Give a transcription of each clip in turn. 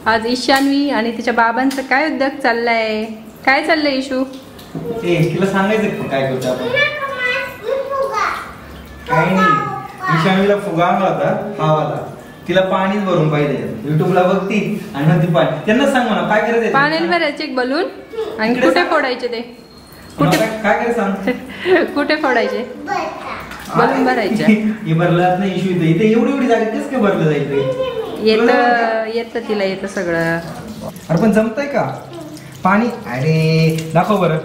आज ईशान्वी आणि तिच्या बाबांचं काय उद्योग चाललाय? काय चाललंय इशू? तिला सांगायचं काय करतो आपण? काय नाही, ईशान्वीला फुगा आणला होता पावाला. तिला पाणीच भरून पाहिजे. युट्यूबला बघती आणि मग ती पाणी. त्यांना सांग म्हणा काय करायचं. पाण्याने भरायचे एक बलून आणि कुठे फोडायचे ते? कुठे काय करायचं सांग? कुठे फोडायचे? बलून भरायचे. हे भरलं नाही इशू इथे एवढी जागा कसं काय भरलं जाईल ते? येत तिला येतं सगळं. अरे पण जमतंय का पाणी? अरे दाखव बरं,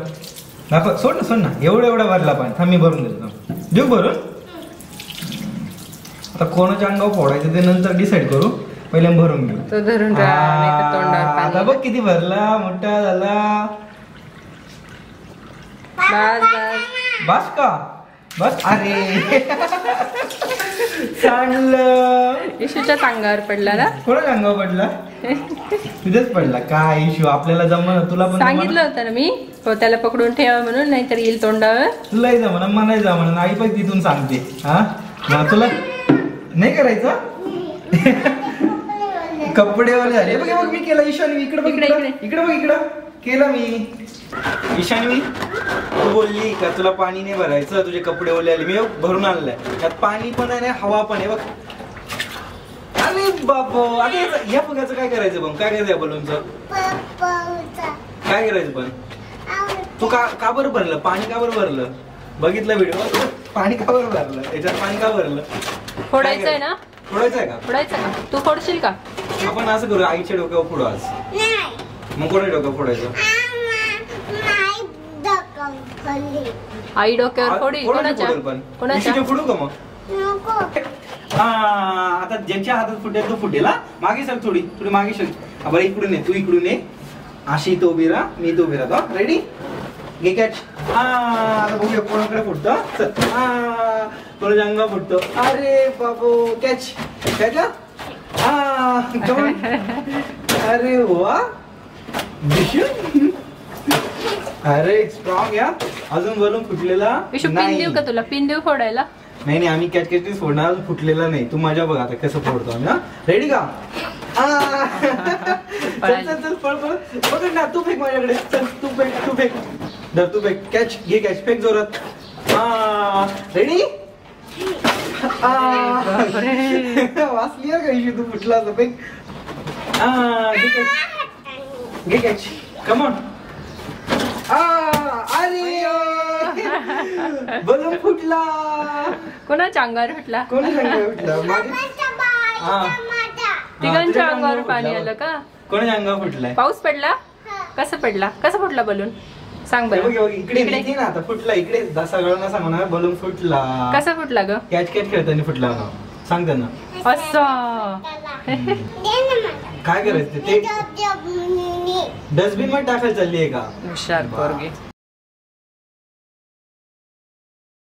दाखव. सोड ना एवढा भरला पाणी. थांब मी भरून देतो. देऊ भरून. आता कोणाच्या अंगावर फोडायचं ते नंतर डिसाईड करू. पहिले भरून घेऊ. तो धरून आता बघ किती भरला, मोठा झाला. बस का? बस. अरे चांगलं. इशूच्या अंगावर पडला ना? कोणाच्या अंगावर पडला? तुझ्याच पडला. काय इशू आपल्याला जमलं. तुला पण सांगितलं होतं ना मी त्याला पकडून ठेवा म्हणून, नाहीतर येईल तोंडावर. तुलाही जमणार, मलाही जमणार. आई पण तिथून सांगते. हा तुला नाही करायचं. कपडेवाले झाले. बघ मी केलं. ईशान्वी इकडे बघ, इकडे बघ, इकडं केलं मी. ईशान्वी तू बोलली का तुला पाणी नाही भरायचं, तुझे कपडे ओले आले. मी भरून आणलंय. त्यात पाणी पण आहे, हवा पण आहे. बघ. अरे बाबा, आता या फुग्याचं काय करायचं? पण काय करायचं बलूनचं? काय करायचं पण? तू का बरं भरलं पाणी? का बरं भरलं? बघितलं व्हिडिओ? पाणी का बरं भरलं? त्याच्यात पाणी का भरलं? फोडायचंय ना? फोडायचंय का? फोडायचं का? तू फोडशील का? आपण असं करू, आईच्या डोक्यावर फोडू आज. मग कोणा डोक्यावर फोडायचं? आई डोक्यावर फोडी. कोणाच्या फोडू का मग? आता ज्यांच्या हातात फुटेल तो फुटेल. मागे सर, थोडी मागे सर. बरं इकडून ये, तू इकडून ये. अशी तो उभी राहा, मी तो उभी राहतो. रेडी? घे कॅच. आता बघूया कोणाकडे फुटतो. कोणाच्या अंगा फुटतो. अरे बाबू, कॅच कॅच. अरे वा. अरे स्ट्रॉंग या. अजून वरून फुटलेला पिन देऊ का तुला? पिन देऊ फोडायला? नाही आम्ही कॅच कॅच फोडणार. फुटलेला नाही. तू माझ्या बघ आता कसं फोडतो आम्ही. रेडी का? चल पळ बघ ना. तू फेक माझ्याकडे. चल तू फेक. धर तू फेक. कॅच घे. कॅच फेक जोरात. रेडी? वाचली का इशू? तू फुटला असं फेक. घे कॅच. Come on. अरे बलून फुटला. कोणाच्या अंगावर फुटला? कोणाच्या अंगावर फुटला? तिघांच्या अंगावर पाणी आलं का? कोणाच्या अंगावर फुटलाय? पाऊस पडला? कसं पडला? कसं फुटला बलून? सांग बरं. इकडे ना. आता फुटला इकडे. सगळ्यांना सांगणार बलून फुटला. कसा फुटला ग? कॅच खेळताना फुटला ना. सांग त्यांना. असं काय करायचं ते? डस्टबिन मध्ये टाकायला चालली आहे का? हुशार पोरगी.